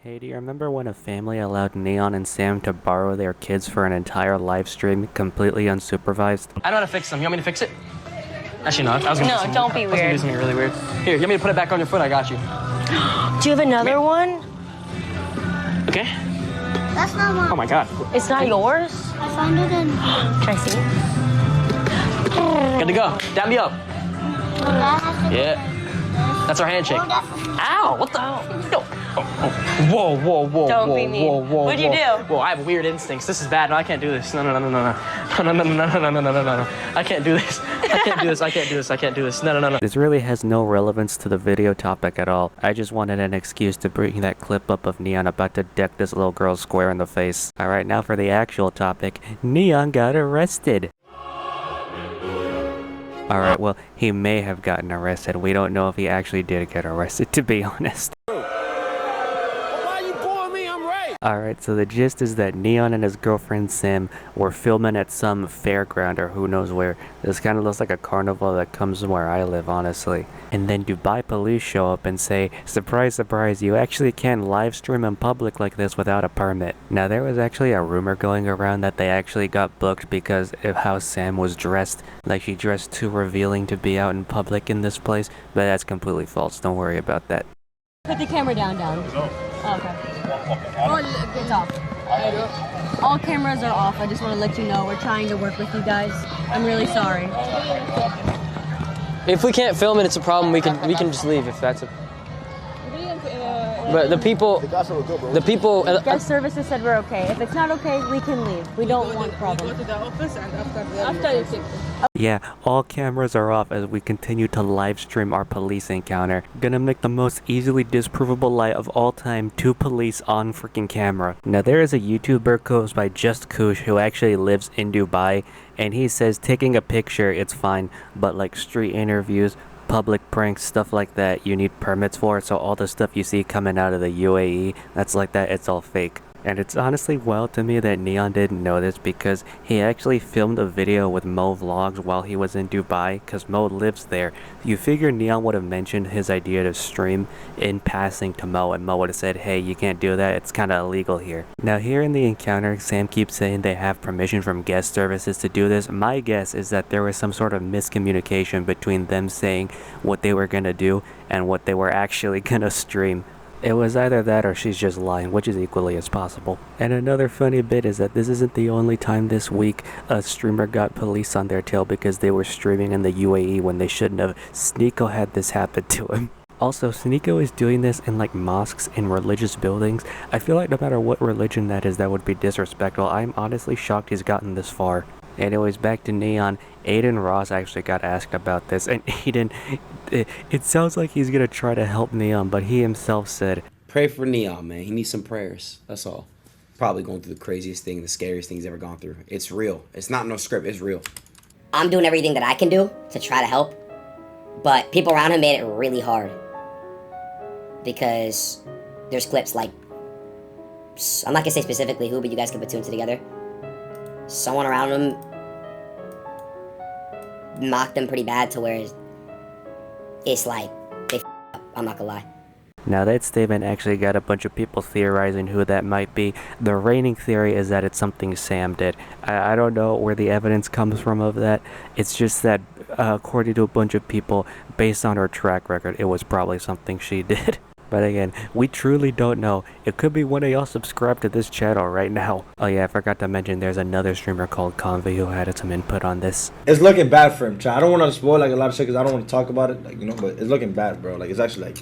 Hey, do you remember when a family allowed N3ON and Sam to borrow their kids for an entire live stream completely unsupervised? I know how to fix them. You want me to fix it? Actually, no. I was gonna No, don't be I was gonna do weird. something really weird. Here, you want me to put it back on your foot? I got you. Do you have another one? Okay? That's not mine. Oh my god. It's not yours? I found it in. Can I see? Good to go. Dap me up. That has to be. Yeah. That's our handshake. Oh, that's Ow! What the? No. Whoa, whoa, whoa, Don't whoa, be mean. whoa, whoa, What'd you whoa. do? Whoa, I have weird instincts. This is bad. No, I can't do this. No, no, no, no, no, no, no, no, no, no, no, no, no, no. I can't do this. I can't do this. I can't do this. I can't do this. No, no, no, no. This really has no relevance to the video topic at all. I just wanted an excuse to bring that clip up of N3ON about to deck this little girl square in the face. Alright, now for the actual topic. N3ON got arrested. Alright, well, he may have gotten arrested. We don't know if he actually did get arrested, to be honest. Alright, so the gist is that N3ON and his girlfriend Sam were filming at some fairground or who knows where. This kind of looks like a carnival that comes where I live, honestly. And then Dubai police show up and say, surprise, surprise, you actually can't live stream in public like this without a permit. Now, there was actually a rumor going around that they actually got booked because of how Sam was dressed. Like, she dressed too revealing to be out in public in this place, but that's completely false. Don't worry about that. Put the camera down. Oh, okay. Oh, it's off. All cameras are off. I just want to let you know we're trying to work with you guys. I'm really sorry. If we can't film it, it's a problem. We can just leave if that's a. But the people. Guest services said we're okay. If it's not okay, we can leave. We don't want problems. Go to the office and after you take Yeah, all cameras are off as we continue to live stream our police encounter. Gonna make the most easily disprovable lie of all time, 2 police on freaking camera. Now there is a YouTuber goes by Just Kush who actually lives in Dubai, and he says taking a picture it's fine, but like street interviews, public pranks, stuff like that, you need permits for. So all the stuff you see coming out of the UAE, that's like that, it's all fake. And it's honestly wild to me that N3ON didn't know this because he actually filmed a video with Mo Vlogs while he was in Dubai because Mo lives there. You figure N3ON would have mentioned his idea to stream in passing to Mo, and Mo would have said, hey, you can't do that, it's kind of illegal here. Now here in the encounter, Sam keeps saying they have permission from guest services to do this. My guess is that there was some sort of miscommunication between them saying what they were gonna do and what they were actually gonna stream. It was either that or she's just lying, which is equally as possible. And another funny bit is that this isn't the only time this week a streamer got police on their tail because they were streaming in the UAE when they shouldn't have. Sneeko had this happen to him. Also, Sneeko is doing this in like mosques and religious buildings. I feel like no matter what religion that is, that would be disrespectful. I'm honestly shocked he's gotten this far. Anyways, back to N3ON. Aiden Ross actually got asked about this, and Aiden, it sounds like he's gonna try to help N3ON, but he himself said, pray for N3ON, man. He needs some prayers. That's all. Probably going through the craziest thing, the scariest thing he's ever gone through. It's real. It's not no script. It's real. I'm doing everything that I can do to try to help, but people around him made it really hard because there's clips like, I'm not gonna say specifically who, but you guys can put 2 and 2 together. Someone around him mocked him pretty bad to where it's like, they up, I'm not gonna lie. Now that statement actually got a bunch of people theorizing who that might be. The reigning theory is that it's something Sam did. I don't know where the evidence comes from of that. It's just that according to a bunch of people, based on her track record, it was probably something she did. But again, we truly don't know. It could be one of y'all subscribed to this channel right now. Oh yeah, I forgot to mention there's another streamer called Convy who had some input on this. It's looking bad for him, Chad. I don't want to spoil like a lot of shit because I don't want to talk about it, like, you know, but it's looking bad, bro. Like, it's actually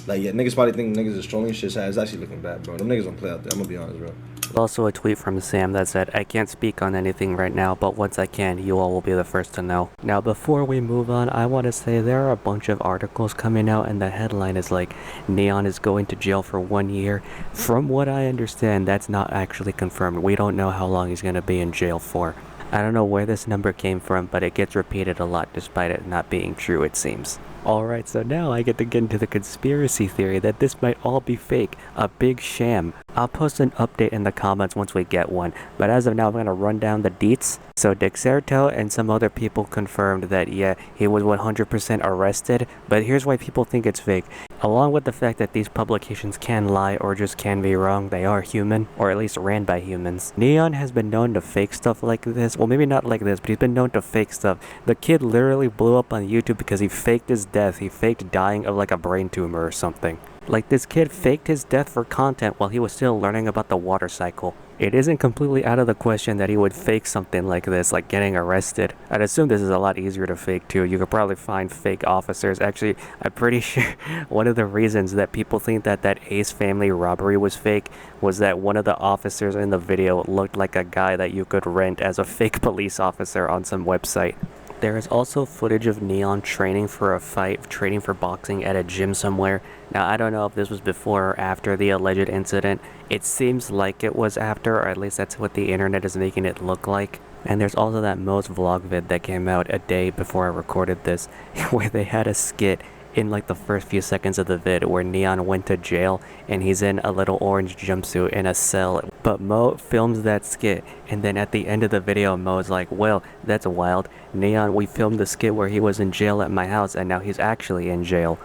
like yeah, niggas probably think niggas is trolling shit. It's actually looking bad, bro. Them niggas don't play out there. I'm gonna be honest, bro. Also a tweet from Sam that said, I can't speak on anything right now, but once I can, you all will be the first to know. Now before we move on, I want to say there are a bunch of articles coming out and the headline is like, N3ON is going to jail for 1 year. From what I understand, that's not actually confirmed. We don't know how long he's going to be in jail for. I don't know where this number came from, but it gets repeated a lot despite it not being true, it seems. Alright, so now I get to get into the conspiracy theory that this might all be fake, a big sham. I'll post an update in the comments once we get one, but as of now I'm gonna run down the deets. So Dexerto and some other people confirmed that yeah, he was 100% arrested, but here's why people think it's fake. Along with the fact that these publications can lie or just can be wrong, they are human, or at least ran by humans. N3ON has been known to fake stuff like this. Well, maybe not like this, but he's been known to fake stuff. The kid literally blew up on YouTube because he faked his death. He faked dying of like a brain tumor or something. Like, this kid faked his death for content while he was still learning about the water cycle. It isn't completely out of the question that he would fake something like this, like getting arrested. I'd assume this is a lot easier to fake too. You could probably find fake officers. Actually, I'm pretty sure one of the reasons that people think that that Ace family robbery was fake was that one of the officers in the video looked like a guy that you could rent as a fake police officer on some website. There is also footage of N3ON training for a fight, training for boxing at a gym somewhere. Now, I don't know if this was before or after the alleged incident. It seems like it was after, or at least that's what the internet is making it look like. And there's also that Mo's vlog vid that came out a day before I recorded this, where they had a skit in like the first few seconds of the vid where N3ON went to jail and he's in a little orange jumpsuit in a cell. But Mo films that skit, and then at the end of the video Mo's like, well, that's wild. N3ON, we filmed the skit where he was in jail at my house and now he's actually in jail.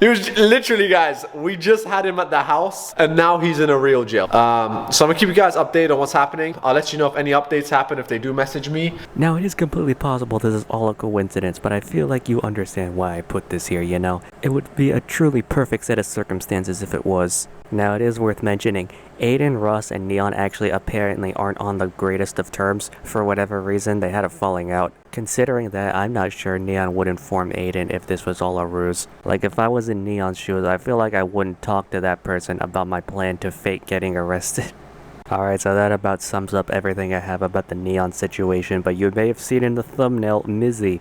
He was literally, guys, we just had him at the house and now he's in a real jail. So I'm gonna keep you guys updated on what's happening. I'll let you know if any updates happen, if they do message me. Now, it is completely possible this is all a coincidence, but I feel like you understand why I put this here, you know? It would be a truly perfect set of circumstances if it was. Now, it is worth mentioning, Aiden, Russ, and N3ON actually apparently aren't on the greatest of terms. For whatever reason, they had a falling out. Considering that, I'm not sure N3ON would inform Aiden if this was all a ruse. Like, if I was in N3ON's shoes, I feel like I wouldn't talk to that person about my plan to fake getting arrested. Alright, so that about sums up everything I have about the N3ON situation, but you may have seen in the thumbnail Mizzy,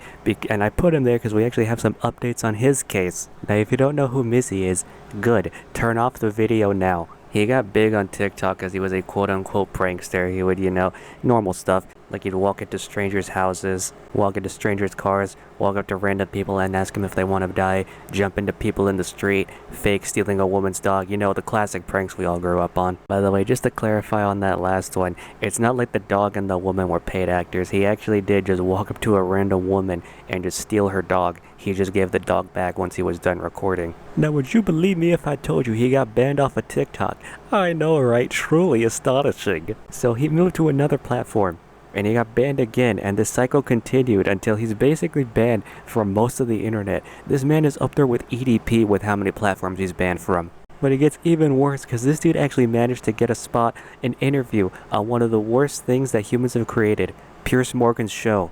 and I put him there because we actually have some updates on his case. Now, if you don't know who Mizzy is, good, turn off the video now. He got big on TikTok because he was a quote-unquote prankster. He would, you know, normal stuff. Like, he'd walk into strangers' houses, walk into strangers' cars, walk up to random people and ask them if they want to die, jump into people in the street, fake stealing a woman's dog. You know, the classic pranks we all grew up on. By the way, just to clarify on that last one, it's not like the dog and the woman were paid actors. He actually did just walk up to a random woman and just steal her dog. He just gave the dog back once he was done recording. Now, would you believe me if I told you he got banned off of TikTok? I know, right? Truly astonishing. So he moved to another platform, and he got banned again, and this cycle continued until he's basically banned from most of the internet. This man is up there with IDK with how many platforms he's banned from. But it gets even worse because this dude actually managed to get a spot, an interview on one of the worst things that humans have created, Piers Morgan's show.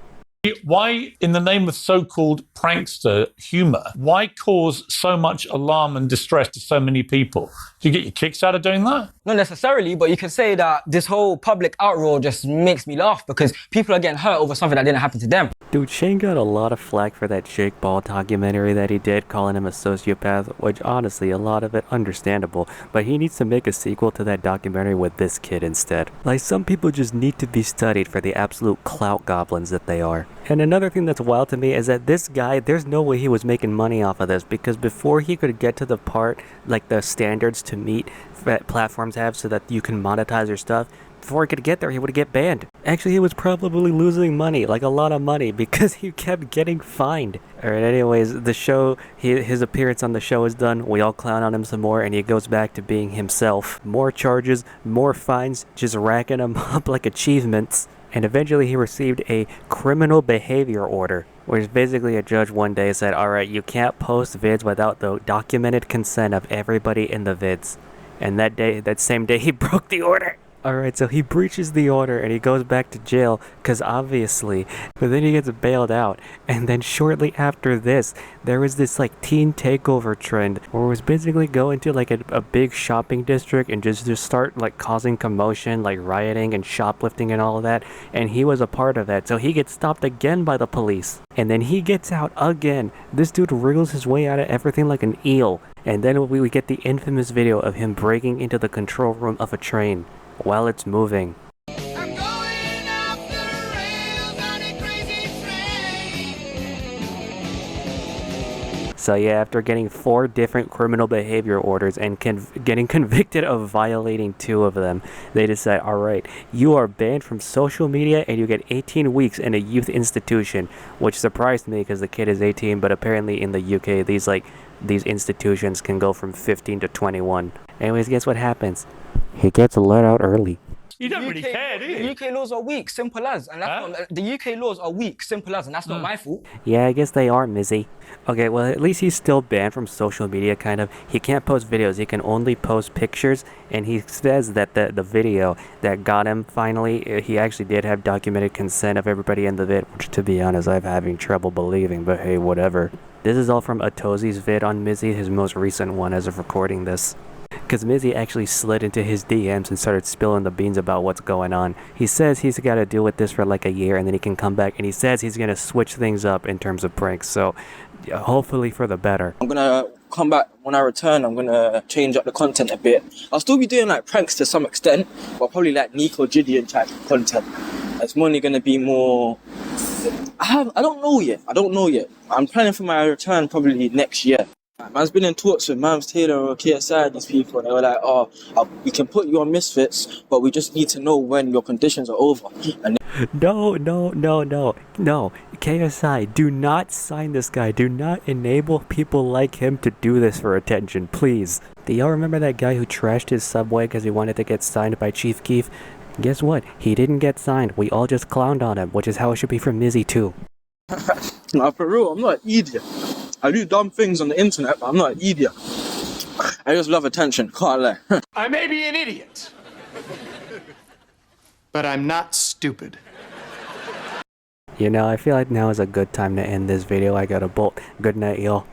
Why, in the name of so-called prankster humor, why cause so much alarm and distress to so many people? Do you get your kicks out of doing that? Not necessarily, but you can say that this whole public outroar just makes me laugh because people are getting hurt over something that didn't happen to them. Dude, Shane got a lot of flack for that Jake Paul documentary that he did, calling him a sociopath, which honestly, a lot of it understandable, but he needs to make a sequel to that documentary with this kid instead. Like, some people just need to be studied for the absolute clout goblins that they are. And another thing that's wild to me is that this guy, there's no way he was making money off of this, because before he could get to the part, like the standards to meet that platforms have so that you can monetize your stuff, before he could get there, he would get banned. Actually, he was probably losing money, like a lot of money, because he kept getting fined. Alright, anyways, the show, his appearance on the show is done. We all clown on him some more, and he goes back to being himself. More charges, more fines, just racking him up like achievements. And eventually he received a criminal behavior order, which basically a judge one day said, alright, you can't post vids without the documented consent of everybody in the vids. And that same day, he broke the order. Alright, so he breaches the order and he goes back to jail, because obviously, but then he gets bailed out. And then shortly after this, there was this like teen takeover trend where it was basically go into like a big shopping district and just start like causing commotion, like rioting and shoplifting and all of that. And he was a part of that, so he gets stopped again by the police. And then he gets out again. This dude wriggles his way out of everything like an eel. And then we get the infamous video of him breaking into the control room of a train while it's moving. So yeah, after getting 4 different criminal behavior orders and getting convicted of violating 2 of them, they decide, all right, you are banned from social media and you get 18 weeks in a youth institution, which surprised me because the kid is 18, but apparently in the UK, these institutions can go from 15 to 21. Anyways, guess what happens? He gets let out early. You don't really care, do you? The UK laws are weak, simple as, and that's not, the UK laws are weak, simple as, and that's not my fault. Yeah, I guess they are, Mizzy. Okay, well, at least he's still banned from social media, kind of. He can't post videos, he can only post pictures, and he says that the video that got him finally, he actually did have documented consent of everybody in the vid, which, to be honest, I'm having trouble believing, but hey, whatever. This is all from Atozi's vid on Mizzy, his most recent one as of recording this. Because Mizzy actually slid into his DMs and started spilling the beans about what's going on. He says he's got to deal with this for like a year and then he can come back, and he says he's going to switch things up in terms of pranks, so hopefully for the better. I'm gonna come back when I return. I'm gonna change up the content a bit. I'll still be doing like pranks to some extent, but probably like Nico Gideon type content. It's mainly gonna be more. I don't know yet. I'm planning for my return probably next year. Man's been in talks with Mams Taylor or KSI, these people, and they were like, oh, we can put you on Misfits, but we just need to know when your conditions are over. And No, KSI, do not sign this guy. Do not enable people like him to do this for attention, please. Do y'all remember that guy who trashed his Subway because he wanted to get signed by Chief Keef? Guess what? He didn't get signed. We all just clowned on him, which is how it should be for Mizzy too. nah, for real, I'm not an idiot. I do dumb things on the internet, but I'm not an idiot. I just love attention, can't lie. I may be an idiot, but I'm not stupid. You know, I feel like now is a good time to end this video. I gotta bolt. Good night, y'all.